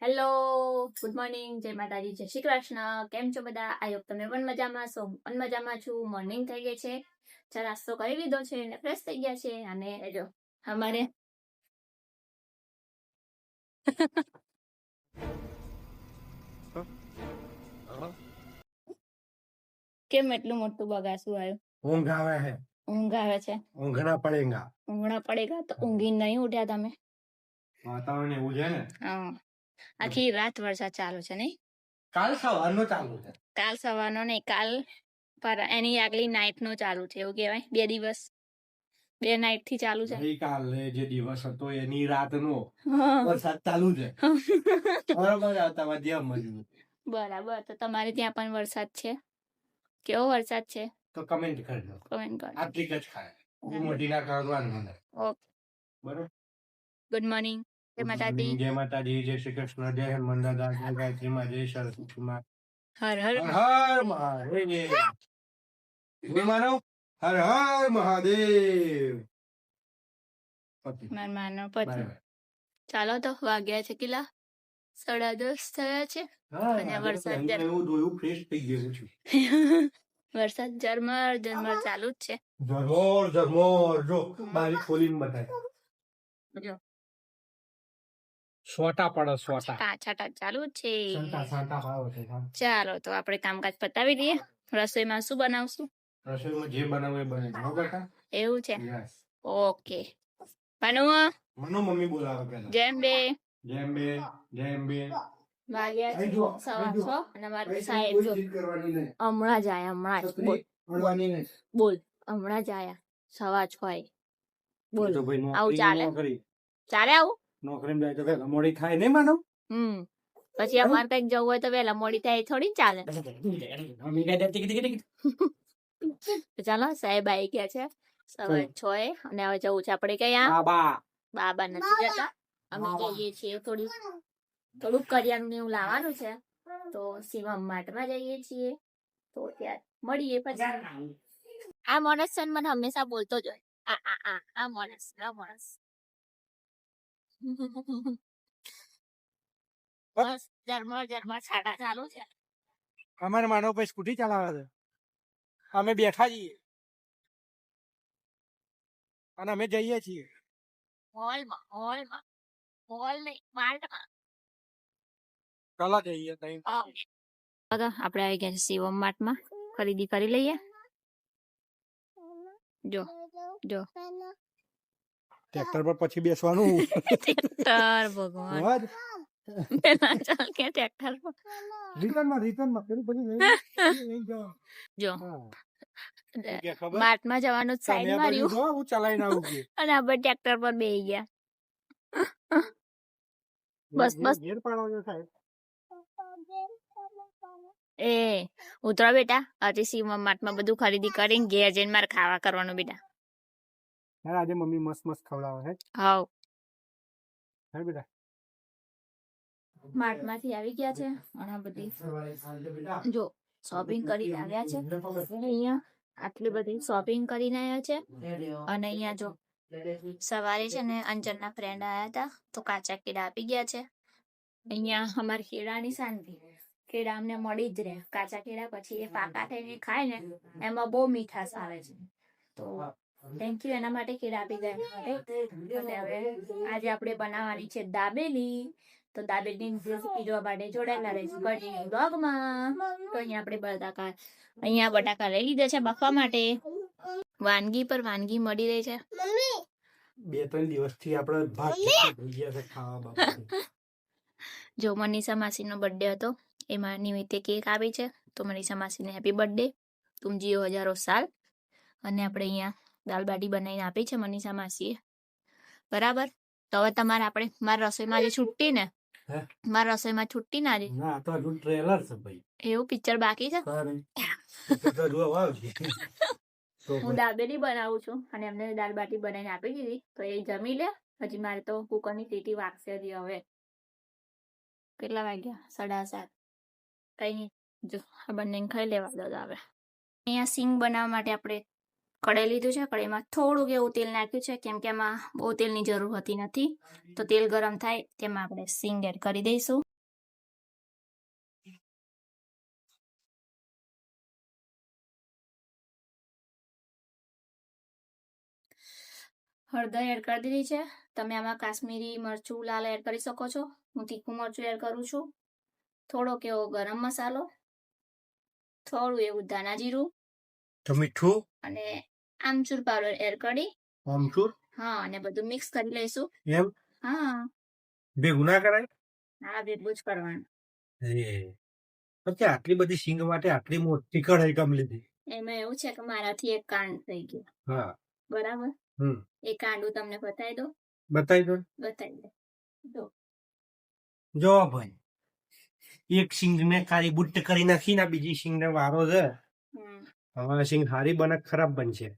Hello, good morning, જય માતાજી, જય શ્રી કૃષ્ણ. કેમ છો બધા? આઈ હોપ તમે પણ મજામાં છો. હું પણ મજામાં છું. મોર્નિંગ થઈ ગઈ છે, ચા નાસ્તો કરી લીધો છે અને ફ્રેશ થઈ ગયા છે. અને જો અમારે કેમ એટલું મોટું બગાસું આવ્યું? ઊંઘ આવે છે. ઊંઘ આવે છે. ઊંઘના પડેગા. ઊંઘના પડેગા તો ઊંઘી નહીં ઉઠ્યા તમે? વાતાવરણ એવું છે ને. હા, આખી રાત વરસાદ ચાલુ છે નહીં? કાલ સવારનો ચાલુ છે. કાલ સવારનો નહીં, કાલ પર એની આગલી નાઈટ નો ચાલુ છે એવું કહેવાય. 2 દિવસ 2 નાઈટ થી ચાલુ છે. ગઈકાલે જે દિવસ હતો એની રાતનો વરસાદ ચાલુ છે. બરાબર આવતા જેમ મજબૂત. બરાબર, તો તમારે ત્યાં પણ વરસાદ છે? કેવો વરસાદ છે? તો કમેન્ટ કરજો. કમેન્ટ કરો. આટલી જ ખાય. મોટી ના કરવાનું મને. ઓકે, બરાબર. ગુડ મોર્નિંગ, જય માતાજી. જય માતાજી, જય શ્રી કૃષ્ણ, જય હનુમાન દાદા, જય ગાયત્રી માં, જય સરસ્વતી માં. હર હર હર મહાદેવ. હું માનો હર હર મહાદેવ. માર માનો પતિ. ચાલો તો વાગ્યા છે કેટલા? 10:30 થયા છે. અને વરસાદ ફ્રેશ થઈ ગયું છું. વરસાદ ઝરમર ઝરમર ચાલુ જ છે. ઝરમર ઝરમર જો બારી ખોલીને બતાય. જો સોટા પડે સોટા. છાટા ચાલુ જ છે. સાંટા ભાવ છે. ચાલો તો આપણે કામકાજ પતાવી દઈએ. રસોઈમાં શું બનાવશું? રસોઈમાં જે બનાવે એ બને. હો બેટા. એવું છે. યસ. ઓકે. મનુ મમ્મી બોલાવે પેલા. જેમ બે વાગ્યા છે 6:15 અને મારે સાહેબ જો હમણાં જ આયા. હમણાં જ બોલ હમણાં જ આયા 6:15. બોલ આવું ચાલે? ચાલે આવું? નોકરી જાય તો પેલા મોડી થાય નહીં માનો. પછી અમારે કઈક જવું હોય તો વહેલા મોડી થાય થોડી ચાલે. ચાલો સાહેબ આવી ગયા છે 6:06 અને હવે જવું છે આપણે ક્યાં? બાબા નથી જતા, અમે જઈએ છીએ થોડુંક કરિયાણું ને એવું લાવવાનું છે તો શિવમ માર્ટમાં જઈએ છીએ. તો ત્યાં મળીએ પછી. આ માણસ છે ને મને હંમેશા બોલતો જ હોય આ માણસ બસ ઝરમર છાટા ચાલુ છે. અમારે માનવ ભાઈ સ્કૂટી ચલાવે છે, અમે બેઠા છીએ અને અમે જઈએ છીએ હોલમાં હોલ નહીં માર્ટમાં. કલા જઈએ તઈ. આપણે આવી ગયા છે શિવમ માર્ટમાં. ખરીદી કરી લઈએ. જો ટ્રેક્ટર પર પછી બેસવાનું. ટ્રેક્ટર ભગવાન ચાલ કે ટ્રેક્ટર પર રિટર્નમાં પેલું પછી જો માર્ટમાં જવાનું સાઈડ માર્યું હું ચલાઈને આવું કે અને આપણે ટ્રેક્ટર પર બેસી ગયા. બસ ઘેર પાડવાનો સાહેબ. એ ઉતરો બેટા. આજે શિવમ માર્ટમાં બધું ખરીદી કરીને ઘેર જઈને મારે ખાવા કરવાનું બેટા. આજે મમ્મી મસ્ત ખવડાવે છે. હાવ હે બેટા. માર્ટમાંથી આવી ગયા છે અને બધી જો શોપિંગ કરીને આવ્યા છે. અહીંયા આટલી બધી શોપિંગ કરીને આવ્યા છે. અને અહીંયા જો સવારે છે ને અંજનના ફ્રેન્ડ આવ્યા હતા તો કાચા કેળા આપી ગયા છે. અહીંયા અમારી કેળાની શાંતિ. કેળા અમને મળી જ રહે. કાચા કેળા પછી એ પાકા થઈને ખાય ને એમાં બહુ મીઠાશ આવે છે. તો થેન્ક યુ એના માટે કેળા આપી ગયા માટે. હવે આજે આપણે બનાવવાની છે દાબેલી. તો દાબેલી પીરવા માટે જોડાયેલા રહીશું બ્લોગમાં. તો અહીંયા બટાકા લઈ લીધા છે બફવા માટે. વાનગી પર વાનગી મળી રહી છે. 2-3 દિવસથી આપણે ભાત ગયા છે ખાવા. જો મનીષા માસીનો બર્થડે હતો એમાં નિમિત્તે કેક આવી છે. તો મનીષા માસીને હેપી બર્થડે, તુમ જીઓ હજારો સાલ. અને આપણે અહીંયા દાલ બાટી બનાવીને આપી છે મનીષા માસીએ. બરાબર. તો હવે તમારે આપણે મારા રસોઈમાં જે છૂટી ને મારા રસોઈમાં છૂટી ના રે. ના તો હજુ ટ્રેલર છે ભાઈ. એવું પિક્ચર બાકી છે. હું દાબેલી બનાવું છું અને એમને દાલ બાટી બનાવીને આપી દીધી તો એ જમી લે. હજી મારે તો કુકરની સીટી વાગશે હજી. હવે કેટલા વાગ્યા? 7:30. કઈ નહીં, જો આ બંને ખાઈ લેવા દો. હવે અહીંયા સિંગ બનાવવા માટે આપણે કઢાઈ લીધું છે. કઢાઈમાં થોડુંક એવું તેલ નાખ્યું છે કેમ કે એમાં બહુ તેલની જરૂર હોતી નથી. તો તેલ ગરમ થાય તેમાં આપણે સિંગ એડ કરી દઈશું. હળદર એડ કરી દીધી છે. તમે આમાં કાશ્મીરી મરચું લાલ એડ કરી શકો છો. હું તીખું મરચું એડ કરું છું. થોડોક એવો ગરમ મસાલો, થોડું એવું ધાણા જીરું તો મીઠું અને આમચૂર પાવડર એડ કરી આમચૂર હા અને બધું મિક્સ કરી લઈશું. એમ હા ભેગું ના કરાય? હા ભેગું જ કરવાનું. પછી આટલી બધી સિંગ માટે આટલી મોટી કઢાઈ કમ લીધી? એમાં એવું છે કે મારાથી એક કાંડ થઈ ગયું. હા બરાબર. એ કાંડું તમને બતાવી દો. બતાવી દો. બતાવી દો. જો ભાઈ એક સિંગ ને કાળી બુટ્ટ કરી નાખી ને બીજી સિંગ ને વારો છે. હવે સિંગ હારી બને ખરાબ બનશે.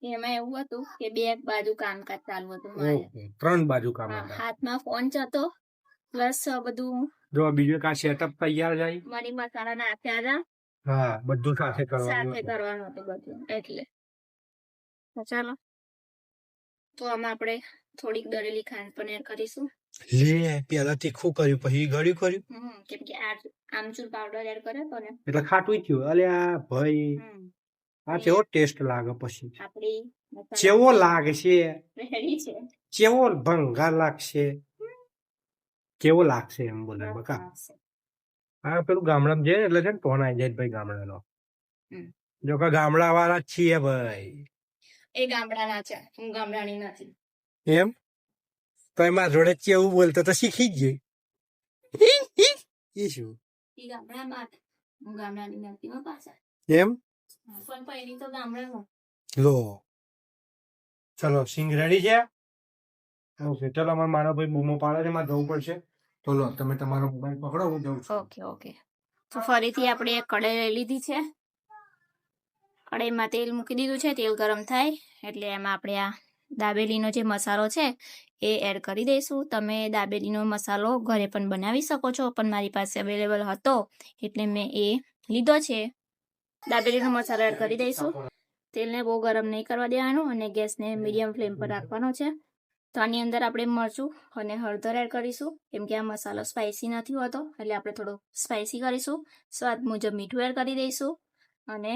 એમાં એવું હતું કે બે બાજુ કામકાજ ચાલુ હતું મારે. 3 બાજુ કામ હતા. હાથમાં ફોન હતો પ્લસ બધું જો બીજું કા સેટઅપ તૈયાર જાય. મરી મસાલા નાખ્યા હતા. હા બધું સાથે કરવાનું હતું બધું એટલે તો ચાલો તો આમાં આપણે થોડીક દળેલી ખાંડ પણ એડ કરીશું. લે પેલા તીખું કર્યું પછી ગળ્યું કર્યું. કેમ કે આમચૂર પાવડર એડ કર્યો તો ને એટલે ખાટું થયું. અલ્યા ભાઈ આ કેવો ટેસ્ટ લાગે પછી આપડી કેવો લાગશે રેડી છે. કેવો ભંગાર લાગશે કેવો લાગશે એમ બોલે બકા. હા પેલું ગામડામાં જઈએ એટલે છે ને ફોન આવી જાય ભાઈ ગામડાનો. જો કે ગામડા વાળા છીએ ભાઈ. એ ગામડાના છે હું ગામડાની નથી. એમ તો એમાં જોડે કેવું બોલતો તો શીખી જ જઈ. એ શું એ ગામડામાં હું ગામડાની નથી માં પાછા. એમ પણ પહેલી તો ગામડામાં. લો ચલો સિંગ રેડી છે. ઓકે ચલો અમારે મારો ભાઈ બૂમો પાડે છે મારે જવું પડશે. તો લો તમે તમારો મોબાઈલ પકડો હું જઉં છું. ઓકે ઓકે તો ફરીથી આપણે એક કઢાઈ લઈ લીધી છે. કઢાઈમાં તેલ મૂકી દીધું છે. તેલ ગરમ થાય એટલે એમાં આપણે આ દાબેલીનો જે મસાલો છે એ એડ કરી દઈશું. તમે દાબેલીનો મસાલો ઘરે પણ બનાવી શકો છો પણ મારી પાસે અવેલેબલ હતો એટલે મેં એ લીધો છે. દાબેલીનો મસાલો એડ કરી દઈશું. તેલને બહુ ગરમ નહીં કરવા દેવાનું અને ગેસને મીડિયમ ફ્લેમ પર રાખવાનો છે. તો આની અંદર આપણે મરચું અને હળદર એડ કરીશું કેમ કે આ મસાલો સ્પાઇસી નથી હોતો એટલે આપણે થોડો સ્પાઇસી કરીશું. સ્વાદ મુજબ મીઠું એડ કરી દઈશું અને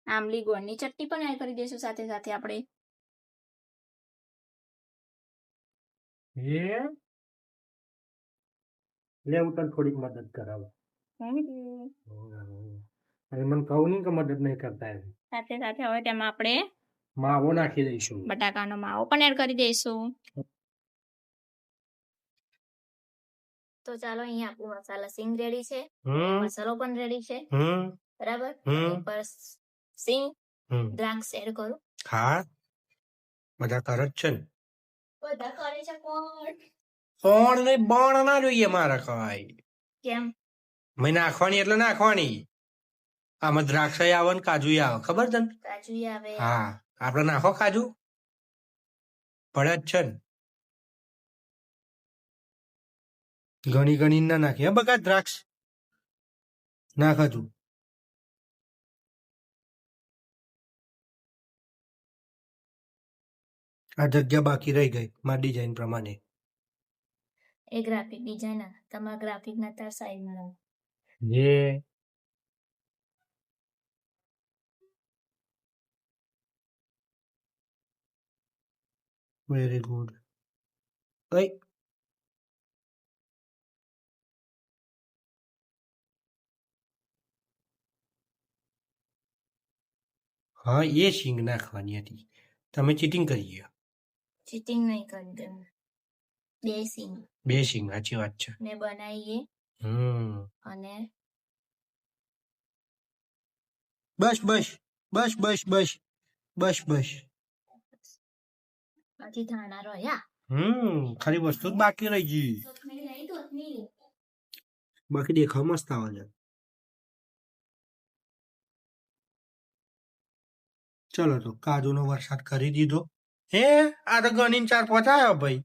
આંબલી ગોળની ચટણી પણ એડ કરી દઈશું સાથે સાથે આપણે. લે હું તને થોડીક મદદ કરાવું. અરે મને કહું નહીં કે મદદ નહીં કરતા એમ. સાથે સાથે હવે તેમાં આપણે માવો નાખી દઈશું. બટાકાનો માવો પણ એડ કરી દઈશું. તો ચાલો અહીંયા આપણું મસાલા સિંગ રેડી છે. મસાલો પણ રેડી છે. બરાબર. પર સિંગ દ્રાક્ષ એડ કરું. હા બધા કરે જ છે ને. બધા કરે છે કોણ ને બણ ના જોઈએ મારે કઈ. કેમ મેં નાખવાની એટલે નાખવાની. આમાં દ્રાક્ષ આવે ને કાજુ આવે ખબર તને. કાજુ આવે. હા આપડે નાખો કાજુ પડે જ છે ને. ઘણી ઘણી ના નાખી બકા દ્રાક્ષ નાખ હજુ. આ જગ્યા બાકી રહી ગઈ મારી ડિઝાઇન પ્રમાણે. એ ગ્રાફિક ડિઝાઇનર તમારા ગ્રાફિક ના તાર સાઈડમાં રાખો. Very good. હા એ સિંગ નાખવાની હતી તમે ચીટિંગ કરી ગયા. ચીટિંગ નહીં કરી તમે. બે સિંગ સાચી વાત છે. ને બનાવીએ અને બસ બસ બસ બસ બસ બસ બસ. પછી ધાણા રહ્યા. ખાલી વસ્તુ જ બાકી રહી ગઈ. બાકી દેખાવ મસ્ત આવે છે. ચલો તો કાજુનો વરસાદ કરી દીધો. આ તો ગણીને 4-5 આવ્યો ભાઈ.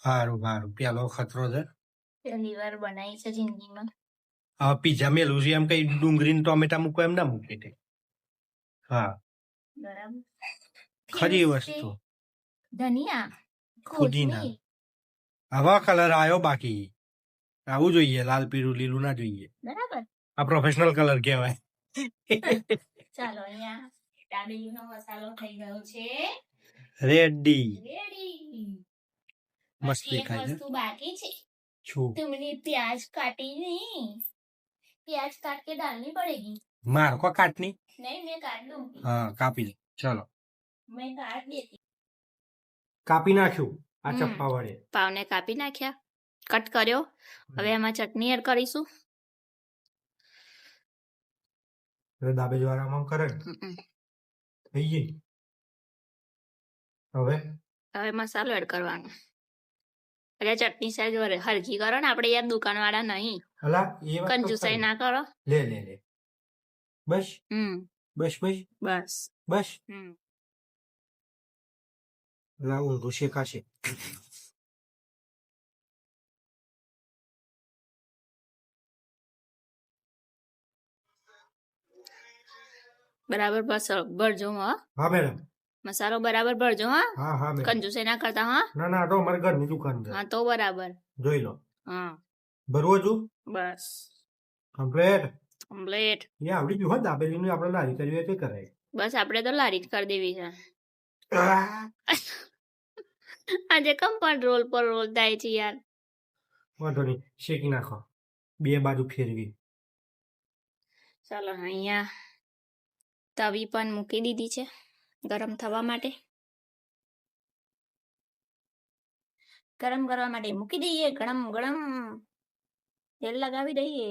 સારું સારું પેલો ખતરો છે. પહેલી વાર બનાવી છે જિંદગીમાં. હા પીઝા મેલું છે એમ કઈ ડુંગળી ટોમેટા મૂકો એમ ના મૂકે. હા બરાબર. ખરી વસ્તુ. ધનિયા ફુદીના આવા કલર આવ્યો બાકી આવું જોઈએ. લાલ પીળું લીલું ના જોઈએ. બરાબર. આ પ્રોફેશનલ કલર કહેવાય. ચાલો અહીંયા દાબેલીનો મસાલો થઈ ગયો છે રેડી રેડી મસ્ત એક દેખાય છે વસ્તુ બાકી છે છું तुमने प्याज काटी नहीं प्याज काट के डालनी पड़ेगी માર કો કાટની नहीं मैं काट दूंगी હા કાપી દે ચલો मैं काट देती કાપી નાખ્યું આ હમ. ચપ્પા વડે પાવને કાપી નાખ્યા કટ કર્યો હવે એમાં ચટણી એડ કરીશું એટલે દાબેલી વાળામાં કરે ને થઈ ગઈ હવે હવે મસાલો એડ કરવાનો એટલે ચટણી સાઈઝ હરખી કરો ને આપણે યાર દુકાન વાળા નહીં અલા એ વાત તો કંજુસાઈ ખરી. ના કરો લે લે લે બસ બસ બસ બસ બસ લા ઊંધું શેકાશે બરાબર બસ ભરજો હા હા મેડમ મસાલો બરાબર ભરજો હા હા હા મેડમ કંજુસાઈ ના કરતા હા ના ના આ તો અમારા ઘરની દુકાન છે હા તો બરાબર જોઈ લો હા ભરવો છું બસ કમ્પ્લેટ કમ્પ્લીટ એ આવડી ગયું હોય દાબેલીનું આપણે લારી કરવી હોય તે કરાય બસ આપણે તો લારી જ કરી દેવી છે આહ! આજે કમ પણ રોલ પર રોલ થાય છે યાર વાંધો નહીં શેકી નાખો બે બાજુ ફેરવી ચાલો અહીંયા તવી પણ મૂકી દીધી છે ગરમ થવા માટે ગરમ કરવા માટે મૂકી દઈએ ગરમ ગરમ તેલ લગાવી દઈએ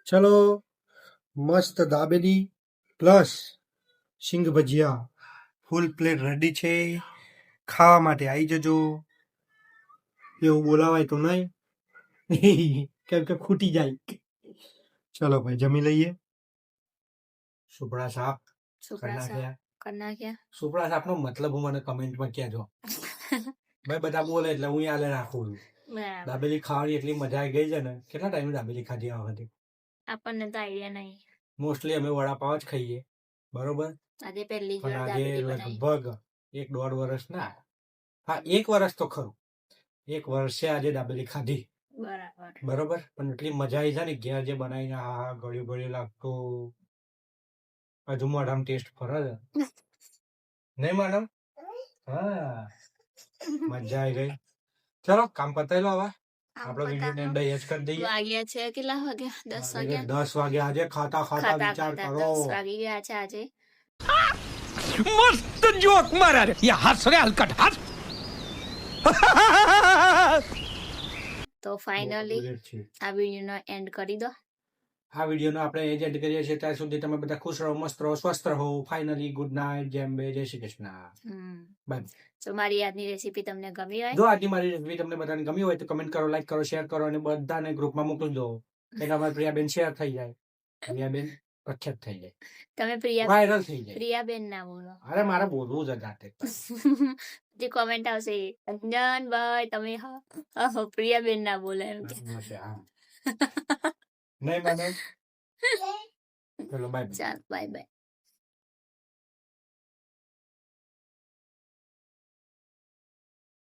ચલો મસ્ત દાબેલી પ્લસ સિંગ ભજીયા ફૂલ પ્લેટ રેડી છે ખાવા માટે આવી જજો એવું બોલાવાય તો નહીં કેમ કે ખૂટી જાય ચલો ભાઈ જમી લઈએ સુપડા શાક સુપડા શાક કરી નાખ્યા સુપડા શાક નો મતલબ હું મને કમેન્ટમાં કહેજો ભાઈ બધા બોલે એટલે હું યાદ રાખું છું બરાબર દાબેલી ખાવાની એટલી મજા આવી ગઈ છે ને કેટલા ટાઈમ દાબેલી ખાધી આ વખતે આપણને તો આઈડિયા નહીં મોસ્ટલી અમે વડાપાવ જ ખાઈએ બરોબર આજે પહેલી જ પણ વાર આજે દાબેલી બનાવી લગભગ 1.5 વર્ષ ના હા 1 વર્ષ તો ખરું 1 વર્ષે આજે દાબેલી ખાધી બરાબર બરોબર પણ એટલી મજા આવી છે ને ઘેર જે બનાવીને હા હા ગળ્યું ગળ્યું લાગતું હજુ મોઢામાં ટેસ્ટ ફરે છે નહીં મેડમ હા મજા આવી ગઈ ચલો કામ પતાવી લો હવે આપણો વિડીયો ને એન્ડ જ કરી દઈએ વાગ્યા છે કેટલા વાગ્યા 10 વાગ્યા 10 વાગે આજે ખાતા ખાતા ખાતા વિચાર ખાતા કરો 10 વાગી ગયા છે આજે मस्त जोक मारा रे ये हंस रे हलकट हंस તો ફાઇનલી આ વિડીયોનો એન્ડ કરી દો આ વિડીયોનો આપણે એ જ એડ કરીએ છીએ ત્યાં સુધી તમે બધા ખુશ રહો મસ્ત રહો સ્વસ્થ રહો ફાઇનલી ગુડ નાઇટ જેમ બે જય શ્રી કૃષ્ણ બાય તો મારી આજની રેસીપી તમને ગમી હોય જો આજની મારી રેસીપી તમને બધાને ગમી હોય તો કમેન્ટ કરો લાઈક કરો શેર કરો અને બધાને ગ્રુપમાં મોકલી દો એટલે અમારી પ્રિયાબેન શેર થઈ જાય પ્રિયાબેન પ્રખ્યાત થઈ જાય તમે પ્રિયા વાયરલ થઈ જાય પ્રિયાબેન ના બોલો અરે મારે બોલવું જ જાતે જે કોમેન્ટ આવશે અંજન ભાઈ તમે પ્રિયાબેન ના બોલો એમ કે નહીં મને ચલો બાય ચાલ બાય બાય